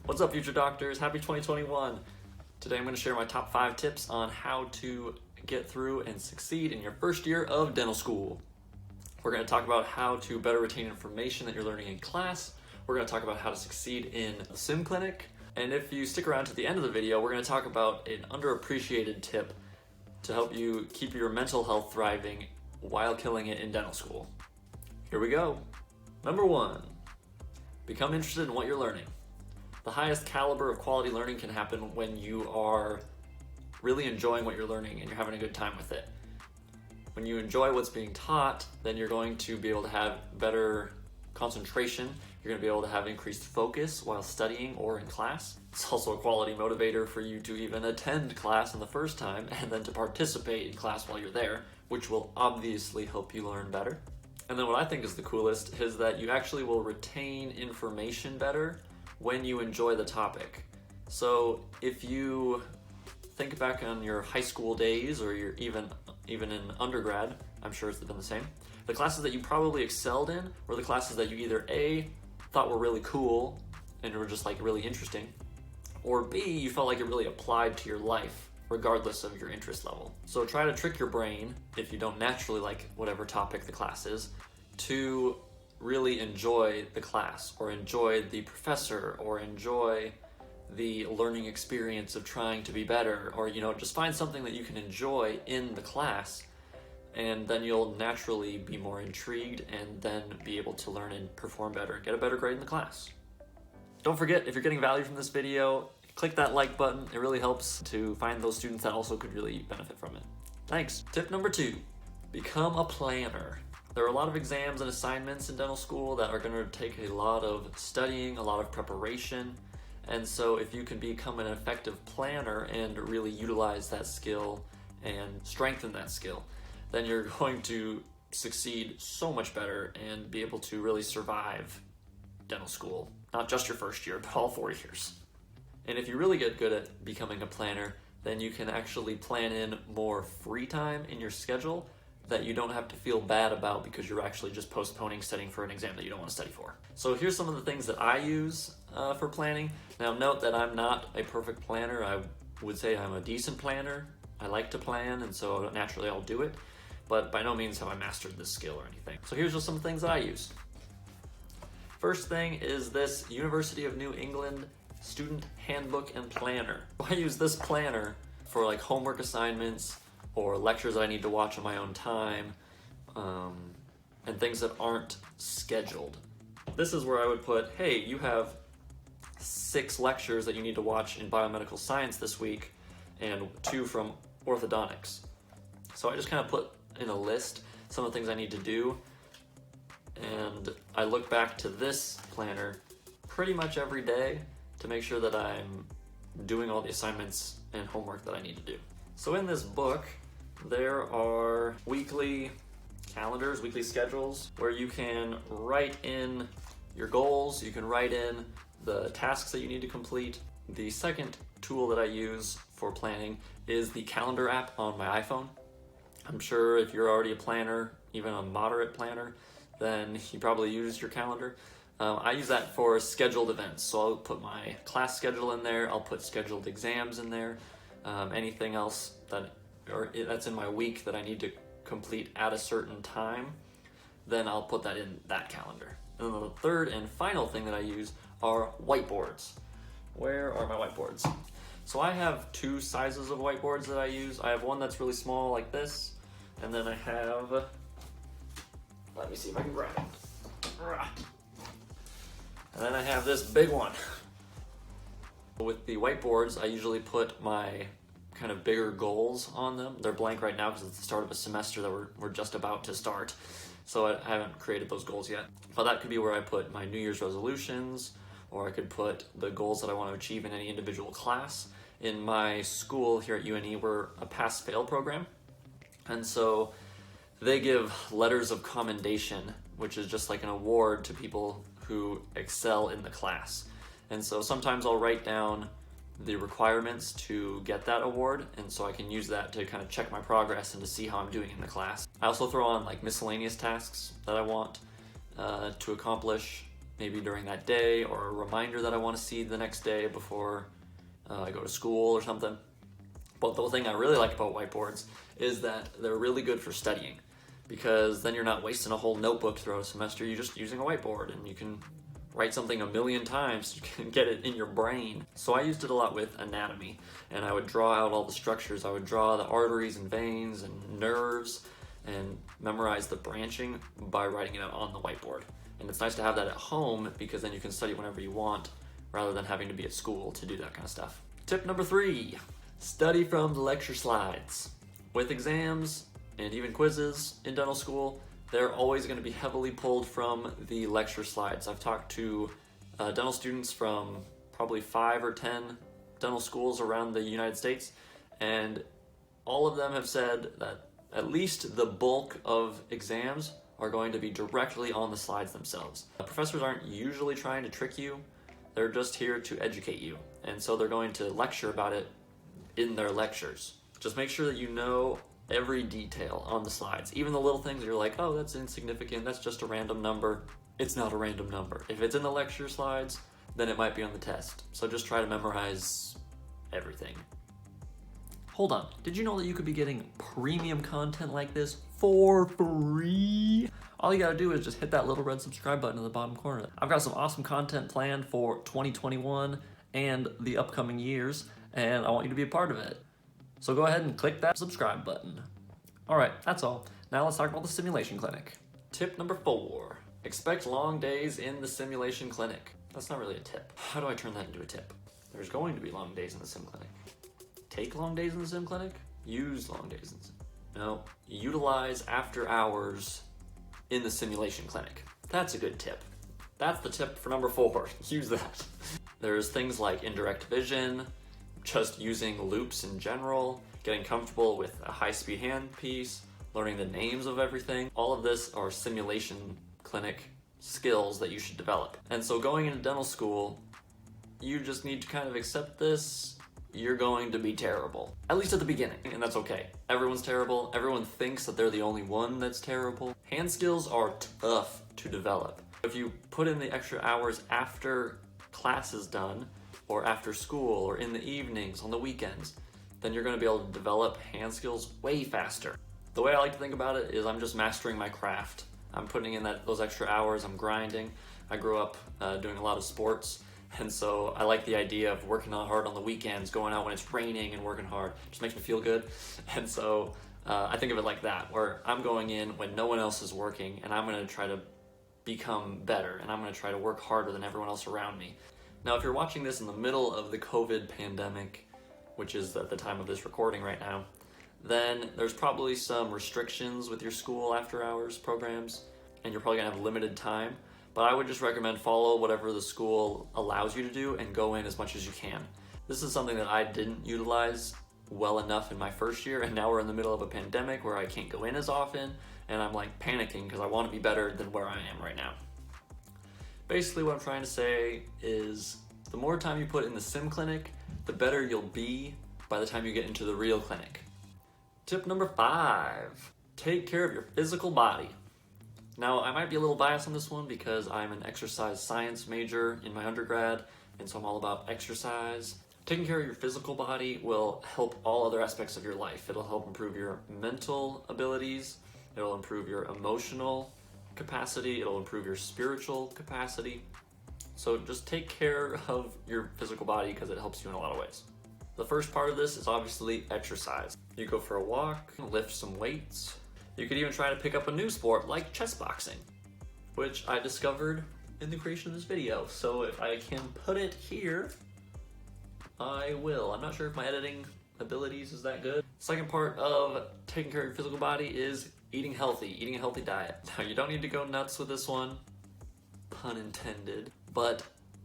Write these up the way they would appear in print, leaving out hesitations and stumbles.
What's up, future doctors? Happy 2021. Today I'm going to share my top 5 tips on how to get through and succeed in your first year of dental school. We're going to talk about how to better retain information that you're learning in class. We're going to talk about how to succeed in the sim clinic. And if you stick around to the end of the video, we're going to talk about an underappreciated tip to help you keep your mental health thriving while killing it in dental school. Here we go. Number 1, become interested in what you're learning. The highest caliber of quality learning can happen when you are really enjoying what you're learning and you're having a good time with it. When you enjoy what's being taught, then you're going to be able to have better concentration. You're going to be able to have increased focus while studying or in class. It's also a quality motivator for you to even attend class in the first time and then to participate in class while you're there, which will obviously help you learn better. And then what I think is the coolest is that you actually will retain information better when you enjoy the topic. So if you think back on your high school days, or you're even in undergrad, I'm sure it's been the same, the classes that you probably excelled in were the classes that you either A, thought were really cool and were just like really interesting, or B, you felt like it really applied to your life regardless of your interest level. So try to trick your brain, if you don't naturally like whatever topic the class is, to really enjoy the class or enjoy the professor or enjoy the learning experience of trying to be better, or just find something that you can enjoy in the class, and then you'll naturally be more intrigued and then be able to learn and perform better and get a better grade in the class. Don't forget, if you're getting value from this video, click that like button. It really helps to find those students that also could really benefit from it. Thanks. Tip number 2, become a planner. There are a lot of exams and assignments in dental school that are going to take a lot of studying, a lot of preparation. And so if you can become an effective planner and really utilize that skill and strengthen that skill, then you're going to succeed so much better and be able to really survive dental school. Not just your first year, but all 4 years. And if you really get good at becoming a planner, then you can actually plan in more free time in your schedule that you don't have to feel bad about because you're actually just postponing studying for an exam that you don't want to study for. So here's some of the things that I use for planning. Now note that I'm not a perfect planner. I would say I'm a decent planner. I like to plan, and so naturally I'll do it, but by no means have I mastered this skill or anything. So here's just some things that I use. First thing is this University of New England Student Handbook and Planner. I use this planner for like homework assignments or lectures that I need to watch on my own time, and things that aren't scheduled. This is where I would put, hey, you have 6 lectures that you need to watch in biomedical science this week and 2 from orthodontics. So I just kind of put in a list some of the things I need to do, and I look back to this planner pretty much every day to make sure that I'm doing all the assignments and homework that I need to do. So in this book, there are weekly calendars, weekly schedules, where you can write in your goals, you can write in the tasks that you need to complete. The second tool that I use for planning is the calendar app on my iPhone. I'm sure if you're already a planner, even a moderate planner, then you probably use your calendar. I use that for scheduled events, so I'll put my class schedule in there, I'll put scheduled exams in there, anything else that's in my week that I need to complete at a certain time, then I'll put that in that calendar. And then the third and final thing that I use are whiteboards. Where are my whiteboards? So I have 2 sizes of whiteboards that I use. I have one that's really small like this, and then I have, let me see if I can grab it. And then I have this big one. With the whiteboards, I usually put my kind of bigger goals on them. They're blank right now because it's the start of a semester that we're just about to start. So I haven't created those goals yet. But that could be where I put my New Year's resolutions, or I could put the goals that I want to achieve in any individual class. In my school here at UNE, we're a pass-fail program. And so they give letters of commendation, which is just like an award to people who excel in the class. And so sometimes I'll write down the requirements to get that award, and so I can use that to kind of check my progress and to see how I'm doing in the class. I also throw on like miscellaneous tasks that I want to accomplish maybe during that day, or a reminder that I want to see the next day before I go to school or something. But the thing I really like about whiteboards is that they're really good for studying, because then you're not wasting a whole notebook throughout a semester. You're just using a whiteboard, and you can write something a million times. You can get it in your brain. So I used it a lot with anatomy, and I would draw out all the structures. I would draw the arteries and veins and nerves and memorize the branching by writing it out on the whiteboard. And it's nice to have that at home, because then you can study whenever you want rather than having to be at school to do that kind of stuff. Tip number 3, study from the lecture slides. With exams and even quizzes in dental school, they're always going to be heavily pulled from the lecture slides. I've talked to dental students from probably 5 or 10 dental schools around the United States, and all of them have said that at least the bulk of exams are going to be directly on the slides themselves. Professors aren't usually trying to trick you, they're just here to educate you, and so they're going to lecture about it in their lectures. Just make sure that you know every detail on the slides, even the little things you're like, oh, that's insignificant, that's just a random number. It's not a random number. If it's in the lecture slides, then it might be on the test. So just try to memorize everything. Hold on, did you know that you could be getting premium content like this for free? All you gotta do is just hit that little red subscribe button in the bottom corner. I've got some awesome content planned for 2021 and the upcoming years, and I want you to be a part of it. So go ahead and click that subscribe button. All right, that's all. Now let's talk about the simulation clinic. Tip number 4, expect long days in the simulation clinic. That's not really a tip. How do I turn that into a tip? There's going to be long days in the sim clinic. Take long days in the sim clinic? Use long days in the sim. No, utilize after hours in the simulation clinic. That's a good tip. That's the tip for number 4. Use that. There's things like indirect vision, just using loops in general, getting comfortable with a high-speed handpiece, learning the names of everything. All of this are simulation clinic skills that you should develop. And so going into dental school, you just need to kind of accept this. You're going to be terrible, at least at the beginning, and that's okay. Everyone's terrible. Everyone thinks that they're the only one that's terrible. Hand skills are tough to develop. If you put in the extra hours after class is done, or after school, or in the evenings, on the weekends, then you're gonna be able to develop hand skills way faster. The way I like to think about it is I'm just mastering my craft. I'm putting in those extra hours, I'm grinding. I grew up doing a lot of sports, and so I like the idea of working hard on the weekends, going out when it's raining and working hard. It just makes me feel good. And so I think of it like that, where I'm going in when no one else is working, and I'm gonna try to become better, and I'm gonna try to work harder than everyone else around me. Now, if you're watching this in the middle of the COVID pandemic, which is at the time of this recording right now, then there's probably some restrictions with your school after hours programs, and you're probably gonna have limited time. But I would just recommend follow whatever the school allows you to do and go in as much as you can. This is something that I didn't utilize well enough in my first year, and now we're in the middle of a pandemic where I can't go in as often, and I'm like panicking because I want to be better than where I am right now. Basically what I'm trying to say is the more time you put in the sim clinic, the better you'll be by the time you get into the real clinic. Tip number 5, take care of your physical body. Now, I might be a little biased on this one because I'm an exercise science major in my undergrad, and so I'm all about exercise. Taking care of your physical body will help all other aspects of your life. It'll help improve your mental abilities, it'll improve your emotional capacity, it'll improve your spiritual capacity. So just take care of your physical body because it helps you in a lot of ways. The first part of this is obviously exercise. You go for a walk, lift some weights. You could even try to pick up a new sport like chess boxing, which I discovered in the creation of this video. So if I can put it here, I will. I'm not sure if my editing abilities is that good. Second part of taking care of your physical body is eating healthy, eating a healthy diet. Now, you don't need to go nuts with this one, pun intended, but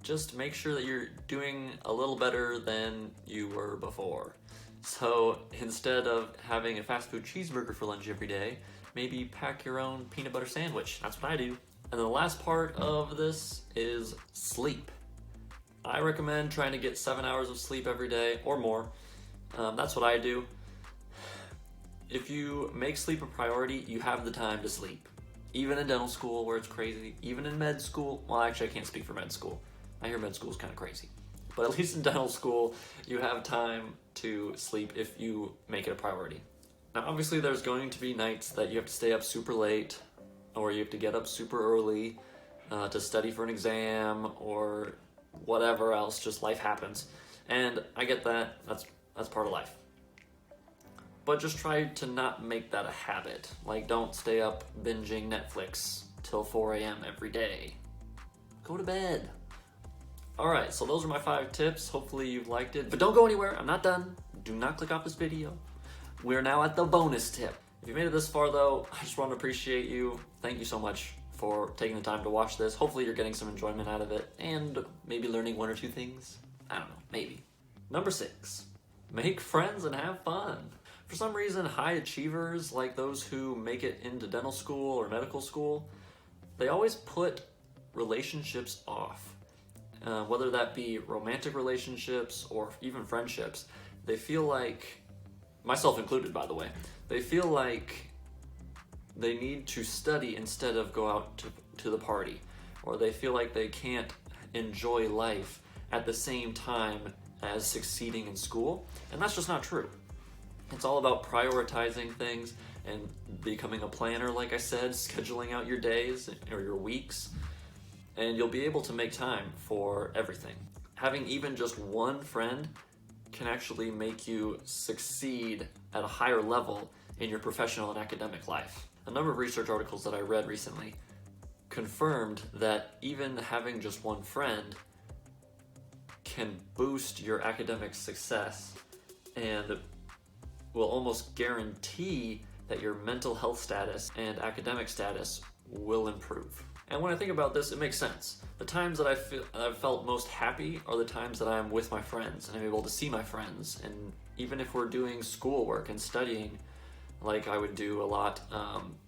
just make sure that you're doing a little better than you were before. So instead of having a fast food cheeseburger for lunch every day, maybe pack your own peanut butter sandwich. That's what I do. And then the last part of this is sleep. I recommend trying to get 7 hours of sleep every day or more. That's what I do. If you make sleep a priority, you have the time to sleep. even in dental school where it's crazy, even in med school. Well, actually, I can't speak for med school. I hear med school is kind of crazy. But at least in dental school, you have time to sleep if you make it a priority. Now, obviously, there's going to be nights that you have to stay up super late, or you have to get up super early to study for an exam, or whatever else. Just life happens. And I get that. That's part of life. But just try to not make that a habit. Like, don't stay up binging Netflix till 4 a.m. every day. Go to bed. Alright, so those are my 5 tips. Hopefully you've liked it. But don't go anywhere. I'm not done. Do not click off this video. We're now at the bonus tip. If you made it this far, though, I just want to appreciate you. Thank you so much for taking the time to watch this. Hopefully you're getting some enjoyment out of it and maybe learning 1 or 2 things. I don't know, maybe. Number 6, make friends and have fun. For some reason, high achievers, like those who make it into dental school or medical school, they always put relationships off. Whether that be romantic relationships or even friendships, they feel like, myself included by the way, they feel like they need to study instead of go out to the party, or they feel like they can't enjoy life at the same time as succeeding in school, and that's just not true. It's all about prioritizing things and becoming a planner, like I said, scheduling out your days or your weeks, and you'll be able to make time for everything. Having even just one friend can actually make you succeed at a higher level in your professional and academic life. A number of research articles that I read recently confirmed that even having just one friend can boost your academic success and will almost guarantee that your mental health status and academic status will improve. And when I think about this, it makes sense. The times that I've felt most happy are the times that I'm with my friends and I'm able to see my friends. And even if we're doing schoolwork and studying, like I would do a lot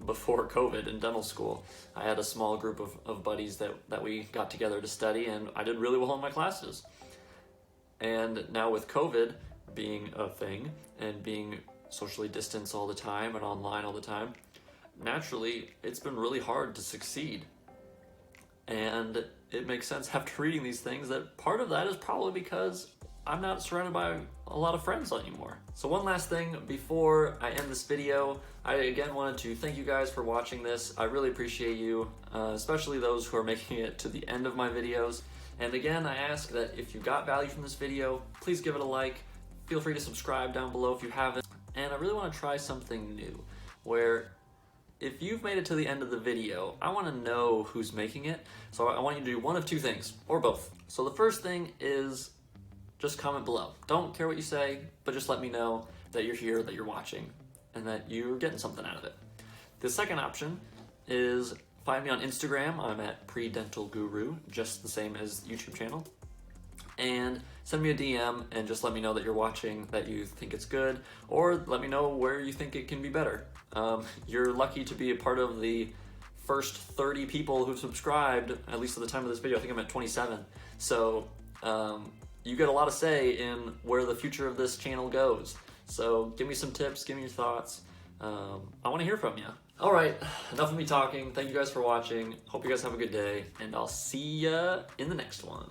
before COVID in dental school, I had a small group of buddies that we got together to study, and I did really well in my classes. And now with COVID being a thing and being socially distanced all the time and online all the time, naturally it's been really hard to succeed. And it makes sense after reading these things that part of that is probably because I'm not surrounded by a lot of friends anymore. So one last thing before I end this video, I again wanted to thank you guys for watching this. I really appreciate you, especially those who are making it to the end of my videos. And again, I ask that if you got value from this video, please give it a like. Feel free to subscribe down below if you haven't. And I really want to try something new, where if you've made it to the end of the video, I want to know who's making it. So I want you to do one of 2 things, or both. So the first thing is just comment below. Don't care what you say, but just let me know that you're here, that you're watching, and that you're getting something out of it. The second option is find me on Instagram. I'm at Predental Guru, just the same as YouTube channel. And send me a DM and just let me know that you're watching, that you think it's good, or let me know where you think it can be better. You're lucky to be a part of the first 30 people who've subscribed, at least at the time of this video. I think I'm at 27. So you get a lot of say in where the future of this channel goes. So give me some tips, give me your thoughts. I want to hear from you. All right, enough of me talking. Thank you guys for watching. Hope you guys have a good day, and I'll see ya in the next one.